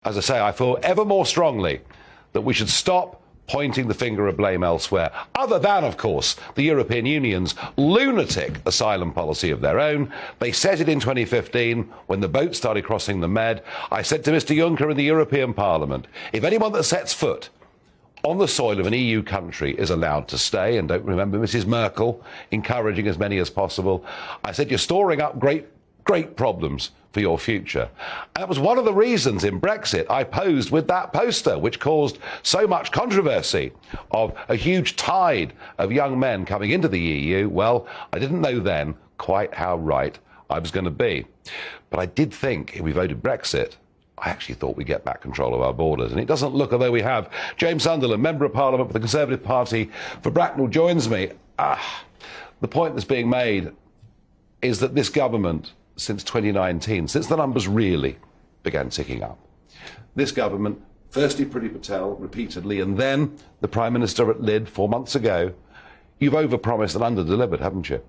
As I say, I feel ever more strongly that we should stop pointing the finger of blame elsewhere, other than, of course, the European Union's lunatic asylum policy of their own. They set it in 2015 when the boat started crossing the Med. I said to Mr Juncker in the European Parliament, if anyone that sets foot on the soil of an EU country is allowed to stay, and don't remember Mrs Merkel encouraging as many as possible, I said, you're storing up great problems for your future. And that was one of the reasons in Brexit I posed with that poster, which caused so much controversy of a huge tide of young men coming into the EU. Well, I didn't know then quite how right I was going to be. But I did think if we voted Brexit, I actually thought we'd get back control of our borders. And it doesn't look as though we have. James Sunderland, Member of Parliament for the Conservative Party for Bracknell, joins me. The point that's being made is that this government, since 2019, since the numbers really began ticking up, this government, firstly Priti Patel repeatedly, and then the Prime Minister at Lid 4 months ago, you've overpromised and underdelivered, haven't you?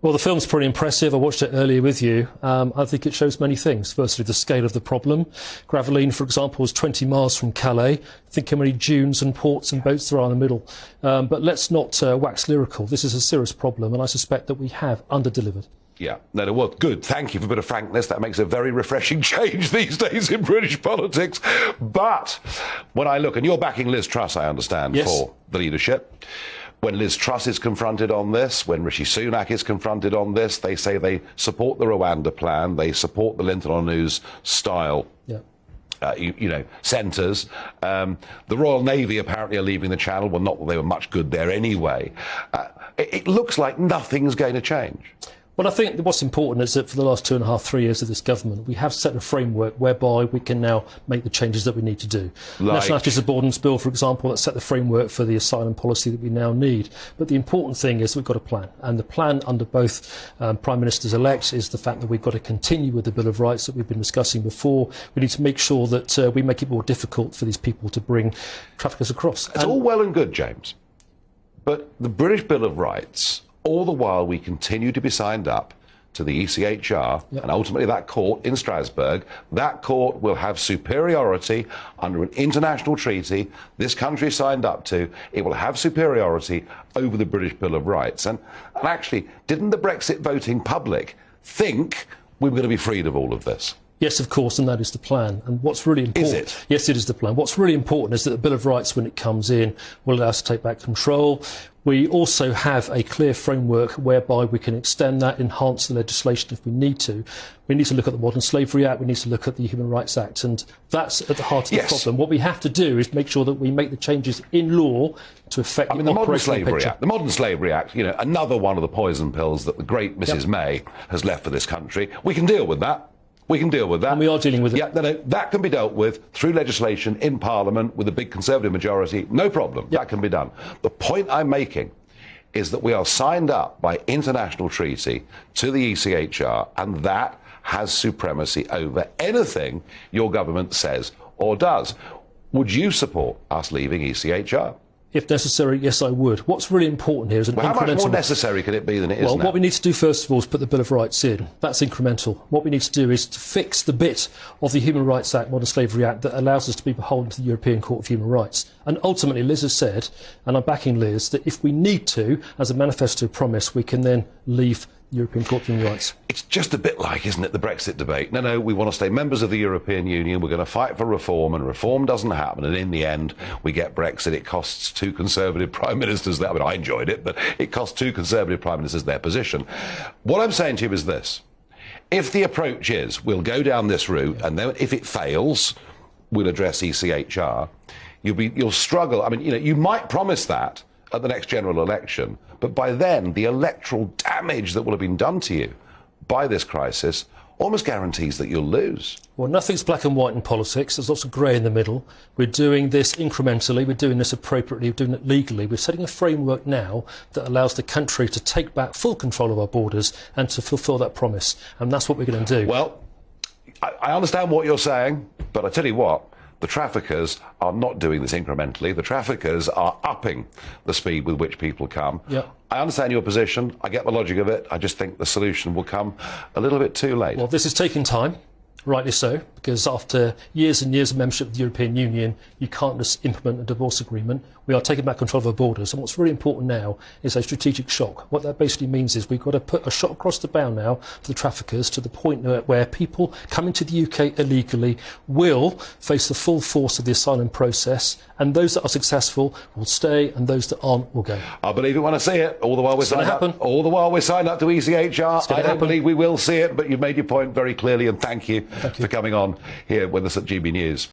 Well, the film's pretty impressive. I watched it earlier with you. I think it shows many things. Firstly, the scale of the problem. Gravelines, for example, was 20 miles from Calais. Think how many dunes and ports and boats there are in the middle. But let's not wax lyrical. This is a serious problem, and I suspect that we have underdelivered. Yeah, no, well, good. Thank you for a bit of frankness. That makes a very refreshing change these days in British politics. But when I look, and you're backing Liz Truss, I understand, yes, for the leadership. When Liz Truss is confronted on this, when Rishi Sunak is confronted on this, they say they support the Rwanda plan, they support the Linton-on-News style. Yeah. Centres. The Royal Navy apparently are leaving the Channel. Well, not that they were much good there anyway. It looks like nothing's going to change. Well, I think what's important is that for the last 2.5, 3 years of this government, we have set a framework whereby we can now make the changes that we need to do. Like Nationality Subordinates Bill, for example, that set the framework for the asylum policy that we now need. But the important thing is we've got a plan. And the plan under both Prime Ministers-elect is the fact that we've got to continue with the Bill of Rights that we've been discussing before. We need to make sure that we make it more difficult for these people to bring traffickers across. It's all well and good, James. But the British Bill of Rights, all the while we continue to be signed up to the ECHR, yep, and ultimately that court in Strasbourg, that court will have superiority under an international treaty this country signed up to. It will have superiority over the British Bill of Rights. And actually, didn't the Brexit voting public think we were going to be freed of all of this? Yes, of course, and that is the plan. And what's really important... Is it? Yes, it is the plan. What's really important is that the Bill of Rights, when it comes in, will allow us to take back control. We also have a clear framework whereby we can extend that, enhance the legislation if we need to. We need to look at the Modern Slavery Act, we need to look at the Human Rights Act, and that's at the heart of the problem. What we have to do is make sure that we make the changes in law to affect the Modern Slavery Act. The Modern Slavery Act, another one of the poison pills that the great Mrs. May has left for this country. We can deal with that. We can deal with that. And we are dealing with it. Yeah, no, that can be dealt with through legislation in Parliament with a big Conservative majority. No problem. That can be done. The point I'm making is that we are signed up by international treaty to the ECHR, and that has supremacy over anything your government says or does. Would you support us leaving ECHR? If necessary, yes, I would. What's really important here is an incremental... How much more necessary can it be than it is now? Well, what we need to do, first of all, is put the Bill of Rights in. That's incremental. What we need to do is to fix the bit of the Human Rights Act, Modern Slavery Act, that allows us to be beholden to the European Court of Human Rights. And ultimately, Liz has said, and I'm backing Liz, that if we need to, as a manifesto promise, we can then leave the European Court of Human Rights. It's just a bit like, isn't it, the Brexit debate? No, we want to stay members of the European Union, we're going to fight for reform, and reform doesn't happen, and in the end, we get Brexit. It costs two Conservative Prime Ministers that. I mean, I enjoyed it, but it cost two Conservative Prime Ministers their position. What I'm saying to you is this. If the approach is, we'll go down this route, and then if it fails, we'll address ECHR, you'll struggle. I mean, you might promise that at the next general election, but by then the electoral damage that will have been done to you by this crisis almost guarantees that you'll lose. Well, nothing's black and white in politics. There's lots of grey in the middle. We're doing this incrementally, we're doing this appropriately, we're doing it legally. We're setting a framework now that allows the country to take back full control of our borders and to fulfil that promise. And that's what we're going to do. Well, I understand what you're saying, but I tell you what, the traffickers are not doing this incrementally. The traffickers are upping the speed with which people come. Yep. I understand your position. I get the logic of it. I just think the solution will come a little bit too late. Well, this is taking time. Rightly so, because after years and years of membership of the European Union, you can't just implement a divorce agreement. We are taking back control of our borders, and what's really important now is a strategic shock. What that basically means is we've got to put a shot across the bow now for the traffickers, to the point where people coming to the UK illegally will face the full force of the asylum process, and those that are successful will stay, and those that aren't will go. I believe it when I see it. All the while we're signed up. All the while we're signed up to ECHR. I don't believe we will see it, but you've made your point very clearly, and thank you for coming on here with us at GB News.